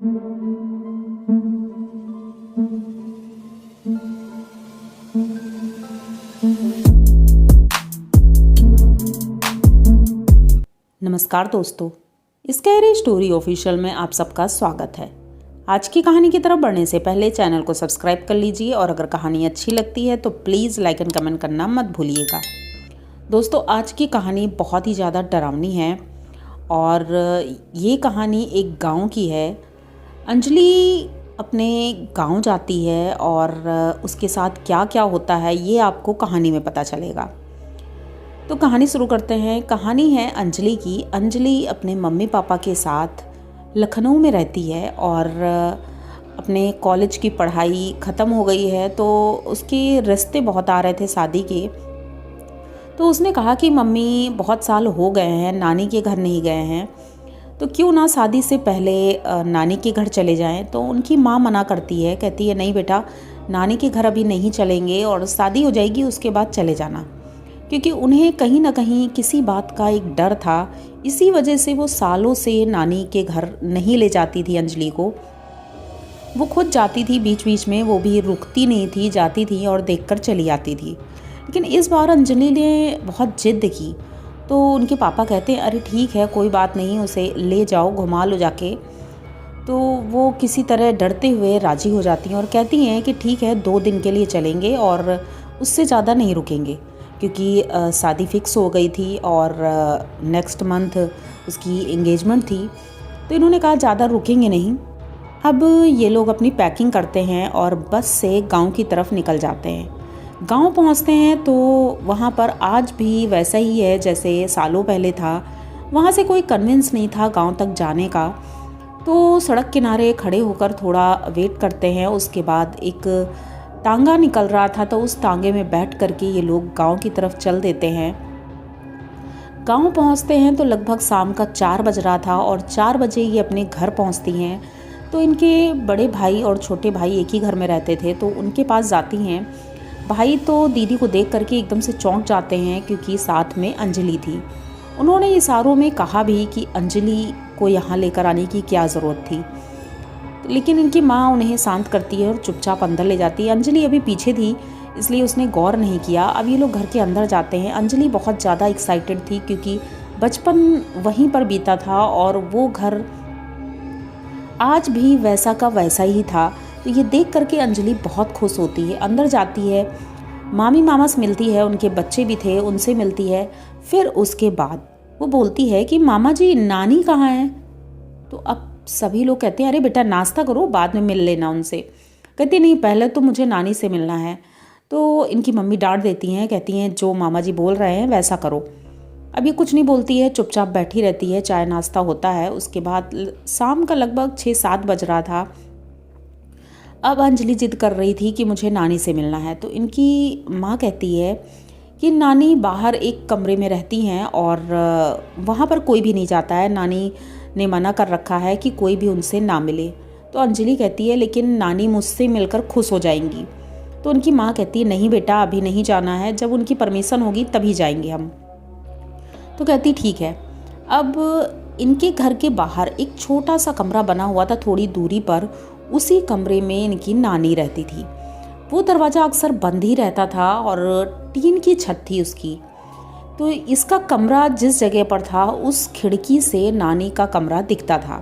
नमस्कार दोस्तों, scary story official में आप सबका स्वागत है। आज की कहानी की तरफ बढ़ने से पहले चैनल को सब्सक्राइब कर लीजिए और अगर कहानी अच्छी लगती है तो प्लीज़ लाइक एंड कमेंट करना मत भूलिएगा। दोस्तों, आज की कहानी बहुत ही ज़्यादा डरावनी है और ये कहानी एक गांव की है। अंजलि अपने गांव जाती है और उसके साथ क्या क्या होता है ये आपको कहानी में पता चलेगा। तो कहानी शुरू करते हैं। कहानी है अंजलि की। अंजलि अपने मम्मी पापा के साथ लखनऊ में रहती है और अपने कॉलेज की पढ़ाई ख़त्म हो गई है, तो उसके रिश्ते बहुत आ रहे थे शादी के। तो उसने कहा कि मम्मी बहुत साल हो गए हैं, नानी के घर नहीं गए हैं, तो क्यों ना शादी से पहले नानी के घर चले जाएं। तो उनकी माँ मना करती है, कहती है नहीं बेटा, नानी के घर अभी नहीं चलेंगे और शादी हो जाएगी उसके बाद चले जाना। क्योंकि उन्हें कहीं ना कहीं किसी बात का एक डर था, इसी वजह से वो सालों से नानी के घर नहीं ले जाती थी अंजलि को। वो खुद जाती थी बीच बीच में, वो भी रुकती नहीं थी, जाती थी और देखकर चली आती थी। लेकिन इस बार अंजलि ने बहुत जिद की, तो उनके पापा कहते हैं अरे ठीक है, कोई बात नहीं, उसे ले जाओ, घुमा लो जाके। तो वो किसी तरह डरते हुए राज़ी हो जाती हैं और कहती हैं कि ठीक है, 2 दिन के लिए चलेंगे और उससे ज़्यादा नहीं रुकेंगे, क्योंकि शादी फिक्स हो गई थी और नेक्स्ट मंथ उसकी एंगेजमेंट थी। तो इन्होंने कहा ज़्यादा रुकेंगे नहीं। अब ये लोग अपनी पैकिंग करते हैं और बस से गांव की तरफ निकल जाते हैं। गांव पहुंचते हैं तो वहां पर आज भी वैसा ही है जैसे सालों पहले था। वहां से कोई कन्विंस नहीं था गांव तक जाने का। तो सड़क किनारे खड़े होकर थोड़ा वेट करते हैं। उसके बाद एक तांगा निकल रहा था, तो उस तांगे में बैठ करके ये लोग गांव की तरफ चल देते हैं। गांव पहुंचते हैं तो लगभग शाम का 4 बज रहा था और 4 बजे ये अपने घर पहुंचती हैं। तो इनके बड़े भाई और छोटे भाई एक ही घर में रहते थे, तो उनके पास जाती हैं। भाई तो दीदी को देख करके एकदम से चौंक जाते हैं, क्योंकि साथ में अंजलि थी। उन्होंने इशारों में कहा भी कि अंजलि को यहाँ लेकर आने की क्या ज़रूरत थी, लेकिन इनकी माँ उन्हें शांत करती है और चुपचाप अंदर ले जाती है। अंजलि अभी पीछे थी, इसलिए उसने गौर नहीं किया। अब ये लोग घर के अंदर जाते हैं। अंजलि बहुत ज़्यादा एक्साइटेड थी, क्योंकि बचपन वहीं पर बीता था और वो घर आज भी वैसा का वैसा ही था। तो ये देख करके अंजलि बहुत खुश होती है, अंदर जाती है, मामी मामा से मिलती है, उनके बच्चे भी थे उनसे मिलती है। फिर उसके बाद वो बोलती है कि मामा जी, नानी कहाँ है? तो अब सभी लोग कहते हैं अरे बेटा नाश्ता करो, बाद में मिल लेना उनसे। कहती नहीं, पहले तो मुझे नानी से मिलना है। तो इनकी मम्मी डांट देती हैं, कहती हैं जो मामा जी बोल रहे हैं वैसा करो। अब ये कुछ नहीं बोलती है, चुपचाप बैठी रहती है। चाय नाश्ता होता है। उसके बाद शाम का लगभग 6-7 बज रहा था। अब अंजलि जिद कर रही थी कि मुझे नानी से मिलना है। तो इनकी माँ कहती है कि नानी बाहर एक कमरे में रहती हैं और वहाँ पर कोई भी नहीं जाता है, नानी ने मना कर रखा है कि कोई भी उनसे ना मिले। तो अंजलि कहती है लेकिन नानी मुझसे मिलकर खुश हो जाएंगी। तो उनकी माँ कहती है नहीं बेटा, अभी नहीं जाना है, जब उनकी परमिशन होगी तभी जाएंगे हम। तो कहती ठीक है। अब इनके घर के बाहर एक छोटा सा कमरा बना हुआ था थोड़ी दूरी पर, उसी कमरे में इनकी नानी रहती थी। वो दरवाज़ा अक्सर बंद ही रहता था और टीन की छत थी उसकी। तो इसका कमरा जिस जगह पर था उस खिड़की से नानी का कमरा दिखता था।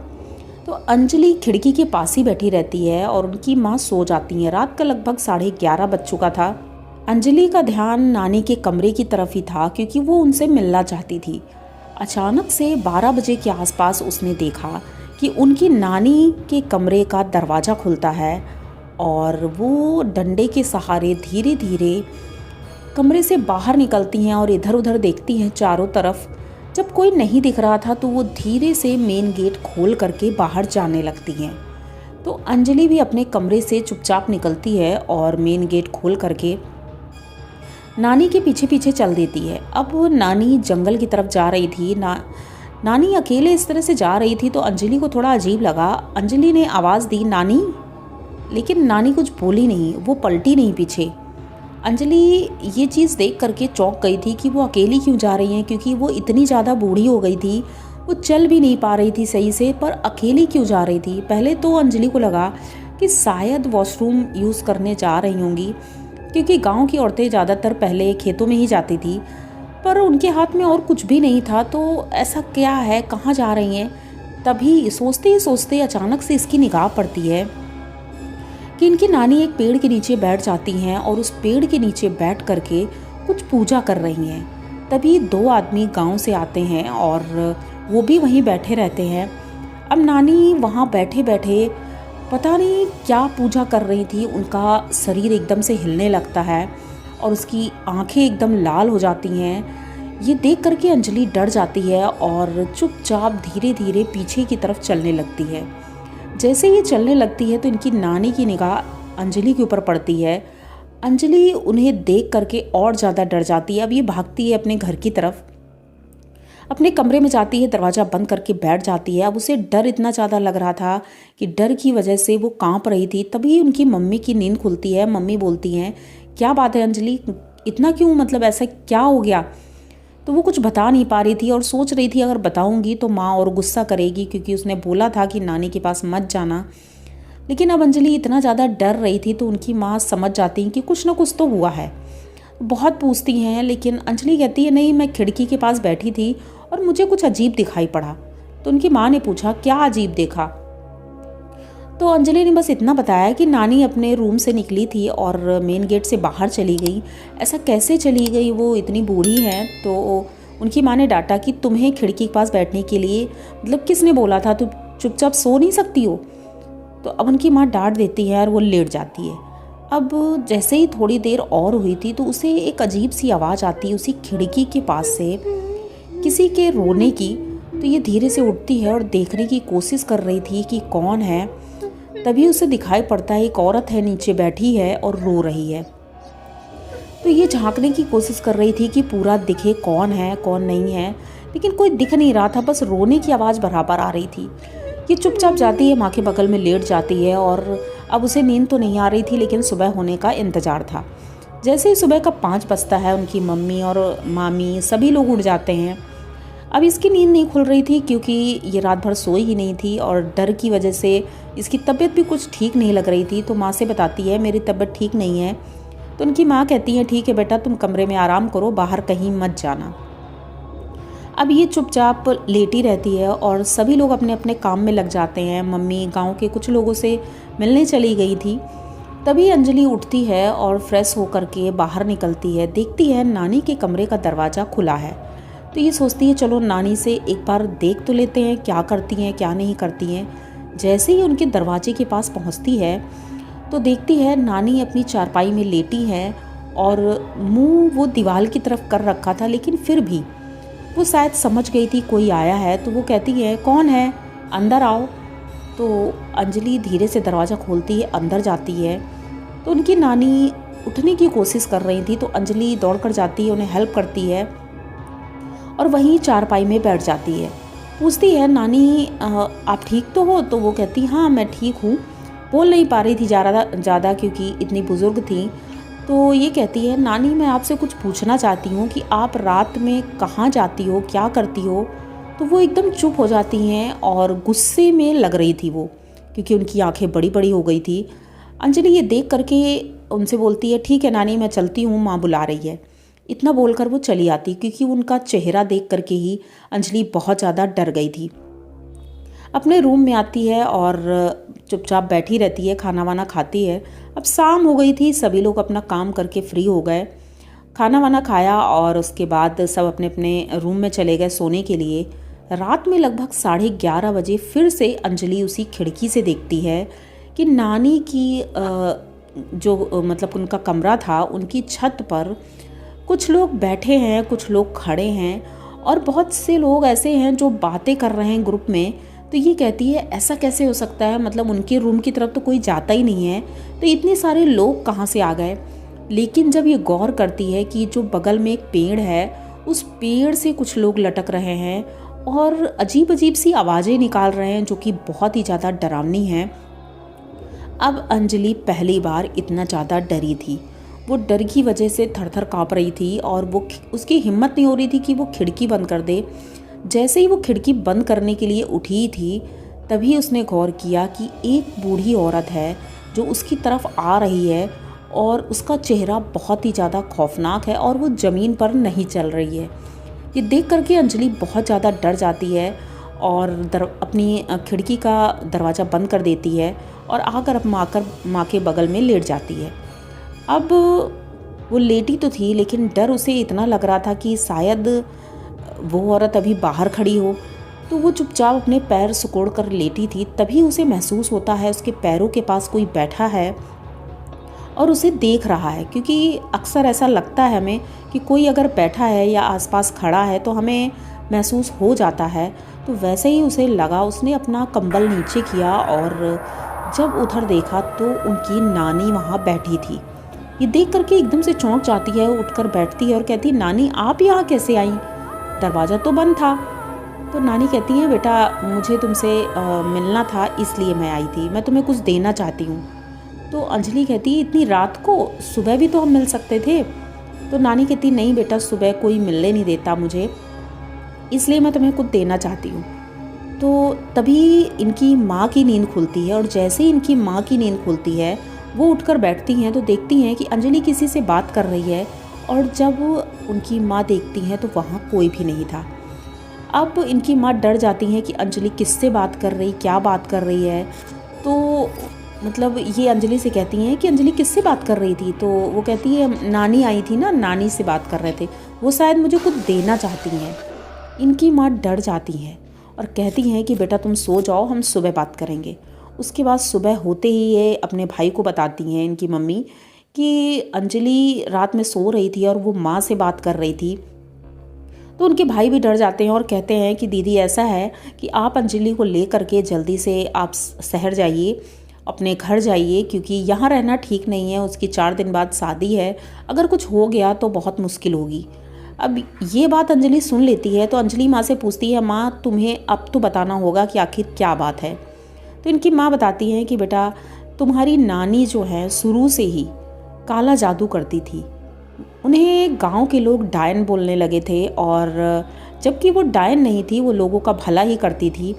तो अंजलि खिड़की के पास ही बैठी रहती है और उनकी माँ सो जाती है। रात का लगभग 11:30 बज चुका था। अंजलि का ध्यान नानी के कमरे की तरफ ही था, क्योंकि वो उनसे मिलना चाहती थी। अचानक से 12 बजे के आसपास उसने देखा कि उनकी नानी के कमरे का दरवाज़ा खुलता है और वो डंडे के सहारे धीरे धीरे कमरे से बाहर निकलती हैं और इधर उधर देखती हैं चारों तरफ। जब कोई नहीं दिख रहा था तो वो धीरे से मेन गेट खोल करके बाहर जाने लगती हैं। तो अंजलि भी अपने कमरे से चुपचाप निकलती है और मेन गेट खोल करके नानी के पीछे पीछे चल देती है। अब वो नानी जंगल की तरफ जा रही थी। नानी अकेले इस तरह से जा रही थी, तो अंजलि को थोड़ा अजीब लगा। अंजलि ने आवाज़ दी नानी, लेकिन नानी कुछ बोली नहीं, वो पलटी नहीं पीछे। अंजलि ये चीज़ देख करके चौंक गई थी कि वो अकेली क्यों जा रही हैं, क्योंकि वो इतनी ज़्यादा बूढ़ी हो गई थी। वो चल भी नहीं पा रही थी सही से, पर अकेली क्यों जा रही थी। पहले तो अंजलि को लगा कि शायद वॉशरूम यूज़ करने जा रही होंगी, क्योंकि गांव की औरतें ज़्यादातर पहले खेतों में ही जाती थी, पर उनके हाथ में और कुछ भी नहीं था। तो ऐसा क्या है, कहाँ जा रही हैं। तभी सोचते ही सोचते अचानक से इसकी निगाह पड़ती है कि इनकी नानी एक पेड़ के नीचे बैठ जाती हैं और उस पेड़ के नीचे बैठ करके कुछ पूजा कर रही हैं। तभी दो आदमी गांव से आते हैं और वो भी वहीं बैठे रहते हैं। अब नानी वहाँ बैठे बैठे पता नहीं क्या पूजा कर रही थी, उनका शरीर एकदम से हिलने लगता है और उसकी आंखें एकदम लाल हो जाती हैं। ये देख करके अंजलि डर जाती है और चुपचाप धीरे धीरे पीछे की तरफ चलने लगती है। जैसे ये चलने लगती है तो इनकी नानी की निगाह अंजलि के ऊपर पड़ती है। अंजलि उन्हें देख करके और ज़्यादा डर जाती है। अब ये भागती है अपने घर की तरफ, अपने कमरे में जाती है, दरवाज़ा बंद करके बैठ जाती है। अब उसे डर इतना ज़्यादा लग रहा था कि डर की वजह से वो कांप रही थी। तभी उनकी मम्मी की नींद खुलती है। मम्मी बोलती हैं, क्या बात है अंजलि, इतना क्यों, मतलब ऐसा क्या हो गया। तो वो कुछ बता नहीं पा रही थी और सोच रही थी अगर बताऊंगी तो माँ और गुस्सा करेगी, क्योंकि उसने बोला था कि नानी के पास मत जाना। लेकिन अब अंजलि इतना ज़्यादा डर रही थी तो उनकी माँ समझ जाती हैं कि कुछ ना कुछ तो हुआ है। बहुत पूछती हैं, लेकिन अंजलि कहती है नहीं, मैं खिड़की के पास बैठी थी और मुझे कुछ अजीब दिखाई पड़ा। तो उनकी माँ ने पूछा, क्या अजीब देखा। तो अंजलि ने बस इतना बताया कि नानी अपने रूम से निकली थी और मेन गेट से बाहर चली गई। ऐसा कैसे चली गई, वो इतनी बूढ़ी हैं। तो उनकी माँ ने डांटा कि तुम्हें खिड़की के पास बैठने के लिए मतलब किसने बोला था, तुम चुपचाप सो नहीं सकती हो। तो अब उनकी माँ डांट देती है और वो लेट जाती है। अब जैसे ही थोड़ी देर और हुई थी तो उसे एक अजीब सी आवाज़ आती है उसी खिड़की के पास से, किसी के रोने की। तो ये धीरे से उठती है और देखने की कोशिश कर रही थी कि कौन है। तभी उसे दिखाई पड़ता है एक औरत है, नीचे बैठी है और रो रही है। तो ये झांकने की कोशिश कर रही थी कि पूरा दिखे कौन है कौन नहीं है, लेकिन कोई दिख नहीं रहा था, बस रोने की आवाज़ बराबर आ रही थी। ये चुपचाप जाती है, माँ के बगल में लेट जाती है और अब उसे नींद तो नहीं आ रही थी, लेकिन सुबह होने का इंतज़ार था। जैसे ही सुबह का 5 बजता है, उनकी मम्मी और मामी सभी लोग उठ जाते हैं। अब इसकी नींद नहीं खुल रही थी क्योंकि ये रात भर सोई ही नहीं थी और डर की वजह से इसकी तबीयत भी कुछ ठीक नहीं लग रही थी। तो माँ से बताती है मेरी तबीयत ठीक नहीं है। तो उनकी माँ कहती है ठीक है बेटा, तुम कमरे में आराम करो, बाहर कहीं मत जाना। अब ये चुपचाप लेटी रहती है और सभी लोग अपने अपने काम में लग जाते हैं। मम्मी गांव के कुछ लोगों से मिलने चली गई थी। तभी अंजलि उठती है और फ्रेश होकर के बाहर निकलती है, देखती है नानी के कमरे का दरवाज़ा खुला है। तो ये सोचती है चलो नानी से एक बार देख तो लेते हैं क्या करती हैं क्या नहीं करती हैं। जैसे ही उनके दरवाजे के पास पहुंचती है तो देखती है नानी अपनी चारपाई में लेटी है और मुंह वो दीवार की तरफ कर रखा था, लेकिन फिर भी वो शायद समझ गई थी कोई आया है। तो वो कहती है कौन है, अंदर आओ। तो अंजलि धीरे से दरवाज़ा खोलती है, अंदर जाती है। तो उनकी नानी उठने की कोशिश कर रही थी, तो अंजलि दौड़ कर जाती है, उन्हें हेल्प करती है और वहीं चारपाई में बैठ जाती है। पूछती है नानी आप ठीक तो हो। तो वो कहती हाँ मैं ठीक हूँ। बोल नहीं पा रही थी ज़्यादा क्योंकि इतनी बुज़ुर्ग थी। तो ये कहती है नानी मैं आपसे कुछ पूछना चाहती हूँ कि आप रात में कहाँ जाती हो, क्या करती हो। तो वो एकदम चुप हो जाती हैं और गुस्से में लग रही थी वो, क्योंकि उनकी आंखें बड़ी बड़ी हो गई थी। अंजलि ये देख करके उनसे बोलती है ठीक है नानी मैं चलती हूँ, माँ बुला रही है। इतना बोलकर वो चली आती, क्योंकि उनका चेहरा देख करके ही अंजलि बहुत ज़्यादा डर गई थी। अपने रूम में आती है और चुपचाप बैठी रहती है, खाना वाना खाती है। अब शाम हो गई थी, सभी लोग अपना काम करके फ्री हो गए, खाना वाना खाया और उसके बाद सब अपने अपने रूम में चले गए सोने के लिए। रात में लगभग 11:30 बजे फिर से अंजलि उसी खिड़की से देखती है कि नानी की जो मतलब उनका कमरा था, उनकी छत पर कुछ लोग बैठे हैं, कुछ लोग खड़े हैं और बहुत से लोग ऐसे हैं जो बातें कर रहे हैं ग्रुप में। तो ये कहती है ऐसा कैसे हो सकता है, मतलब उनके रूम की तरफ तो कोई जाता ही नहीं है, तो इतने सारे लोग कहाँ से आ गए। लेकिन जब ये गौर करती है कि जो बगल में एक पेड़ है, उस पेड़ से कुछ लोग लटक रहे हैं और अजीब अजीब सी आवाज़ें निकाल रहे हैं जो कि बहुत ही ज़्यादा डरावनी हैं। अब अंजलि पहली बार इतना ज़्यादा डरी थी। वो डर की वजह से थर थर काँप रही थी और वो उसकी हिम्मत नहीं हो रही थी कि वो खिड़की बंद कर दे। जैसे ही वो खिड़की बंद करने के लिए उठी थी, तभी उसने गौर किया कि एक बूढ़ी औरत है जो उसकी तरफ आ रही है और उसका चेहरा बहुत ही ज़्यादा खौफनाक है और वो ज़मीन पर नहीं चल रही है। ये देख करके अंजलि बहुत ज़्यादा डर जाती है और अपनी खिड़की का दरवाज़ा बंद कर देती है और आकर माँ के बगल में लेट जाती है। अब वो लेटी तो थी, लेकिन डर उसे इतना लग रहा था कि शायद वो औरत अभी बाहर खड़ी हो। तो वो चुपचाप अपने पैर सिकोड़ कर लेटी थी। तभी उसे महसूस होता है उसके पैरों के पास कोई बैठा है और उसे देख रहा है, क्योंकि अक्सर ऐसा लगता है हमें कि कोई अगर बैठा है या आसपास खड़ा है तो हमें महसूस हो जाता है। तो वैसे ही उसे लगा। उसने अपना कंबल नीचे किया और जब उधर देखा तो उनकी नानी वहाँ बैठी थी। ये देख करके एकदम से चौंक जाती है, उठकर बैठती है और कहती है, नानी आप यहाँ कैसे आई? दरवाज़ा तो बंद था। तो नानी कहती है, बेटा मुझे तुमसे मिलना था इसलिए मैं आई थी, मैं तुम्हें कुछ देना चाहती हूँ। तो अंजलि कहती है, इतनी रात को? सुबह भी तो हम मिल सकते थे। तो नानी कहती, नहीं बेटा, सुबह कोई मिलने नहीं देता मुझे, इसलिए मैं तुम्हें कुछ देना चाहती हूँ। तो तभी इनकी माँ की नींद खुलती है और जैसे ही इनकी माँ की नींद खुलती है वो उठकर बैठती हैं तो देखती हैं कि अंजलि किसी से बात कर रही है। और जब उनकी माँ देखती हैं तो वहाँ कोई भी नहीं था। अब इनकी माँ डर जाती हैं कि अंजलि किससे बात कर रही, क्या बात कर रही है। तो मतलब ये अंजलि से कहती हैं कि अंजलि किससे बात कर रही थी? तो वो कहती है, नानी आई थी ना, नानी से बात कर रहे थे, वो शायद मुझे कुछ देना चाहती हैं। इनकी माँ डर जाती हैं और कहती हैं कि बेटा तुम सो जाओ, हम सुबह बात करेंगे। उसके बाद सुबह होते ही ये अपने भाई को बताती हैं इनकी मम्मी कि अंजलि रात में सो रही थी और वो माँ से बात कर रही थी। तो उनके भाई भी डर जाते हैं और कहते हैं कि दीदी ऐसा है कि आप अंजलि को ले करके जल्दी से आप शहर जाइए, अपने घर जाइए, क्योंकि यहाँ रहना ठीक नहीं है। उसकी 4 दिन बाद शादी है, अगर कुछ हो गया तो बहुत मुश्किल होगी। अब ये बात अंजलि सुन लेती है तो अंजलि माँ से पूछती है, माँ तुम्हें अब तो बताना होगा कि आखिर क्या बात है। तो इनकी माँ बताती हैं कि बेटा तुम्हारी नानी जो है शुरू से ही काला जादू करती थी। उन्हें गांव के लोग डायन बोलने लगे थे और जबकि वो डायन नहीं थी, वो लोगों का भला ही करती थी,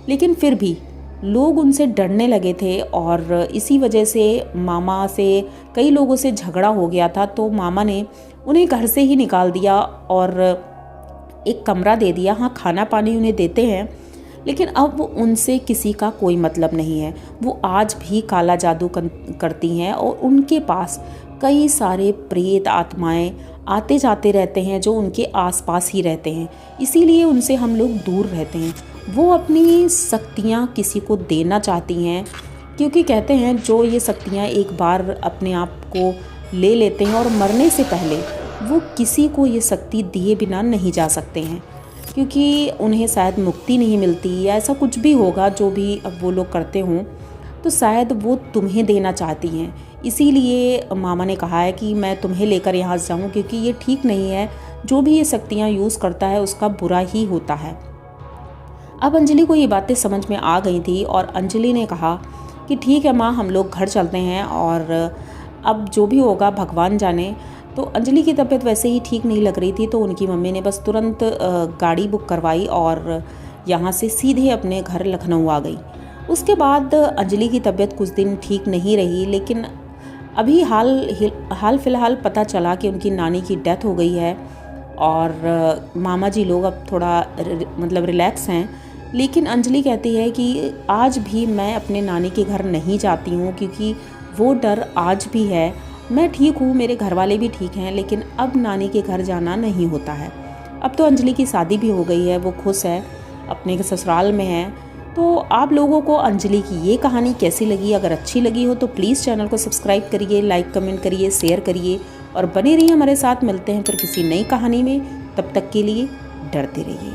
लेकिन फिर भी लोग उनसे डरने लगे थे और इसी वजह से मामा से कई लोगों से झगड़ा हो गया था। तो मामा ने उन्हें घर से ही निकाल दिया और एक कमरा दे दिया। हाँ, खाना पानी उन्हें देते हैं, लेकिन अब उनसे किसी का कोई मतलब नहीं है। वो आज भी काला जादू करती हैं और उनके पास कई सारे प्रेत आत्माएं आते जाते रहते हैं जो उनके आसपास ही रहते हैं, इसीलिए उनसे हम लोग दूर रहते हैं। वो अपनी शक्तियाँ किसी को देना चाहती हैं, क्योंकि कहते हैं जो ये शक्तियाँ एक बार अपने आप को ले लेते हैं और मरने से पहले वो किसी को ये शक्ति दिए बिना नहीं जा सकते हैं, क्योंकि उन्हें शायद मुक्ति नहीं मिलती या ऐसा कुछ भी होगा जो भी अब वो लोग करते हों, तो शायद वो तुम्हें देना चाहती हैं। इसीलिए मामा ने कहा है कि मैं तुम्हें लेकर यहाँ जाऊँ, क्योंकि ये ठीक नहीं है, जो भी ये शक्तियाँ यूज़ करता है उसका बुरा ही होता है। अब अंजलि को ये बातें समझ में आ गई थी और अंजलि ने कहा कि ठीक है माँ, हम लोग घर चलते हैं और अब जो भी होगा भगवान जाने। तो अंजलि की तबीयत वैसे ही ठीक नहीं लग रही थी, तो उनकी मम्मी ने बस तुरंत गाड़ी बुक करवाई और यहाँ से सीधे अपने घर लखनऊ आ गई। उसके बाद अंजलि की तबीयत कुछ दिन ठीक नहीं रही, लेकिन अभी हाल फिलहाल पता चला कि उनकी नानी की डेथ हो गई है और मामा जी लोग अब थोड़ा मतलब रिलैक्स हैं। लेकिन अंजलि कहती है कि आज भी मैं अपने नानी के घर नहीं जाती हूँ, क्योंकि वो डर आज भी है। मैं ठीक हूँ, मेरे घर वाले भी ठीक हैं, लेकिन अब नानी के घर जाना नहीं होता है। अब तो अंजलि की शादी भी हो गई है, वो खुश है, अपने ससुराल में है। तो आप लोगों को अंजलि की ये कहानी कैसी लगी? अगर अच्छी लगी हो तो प्लीज़ चैनल को सब्सक्राइब करिए, लाइक कमेंट करिए, शेयर करिए और बने रहिए हमारे साथ। मिलते हैं फिर किसी नई कहानी में, तब तक के लिए डरते रहिए।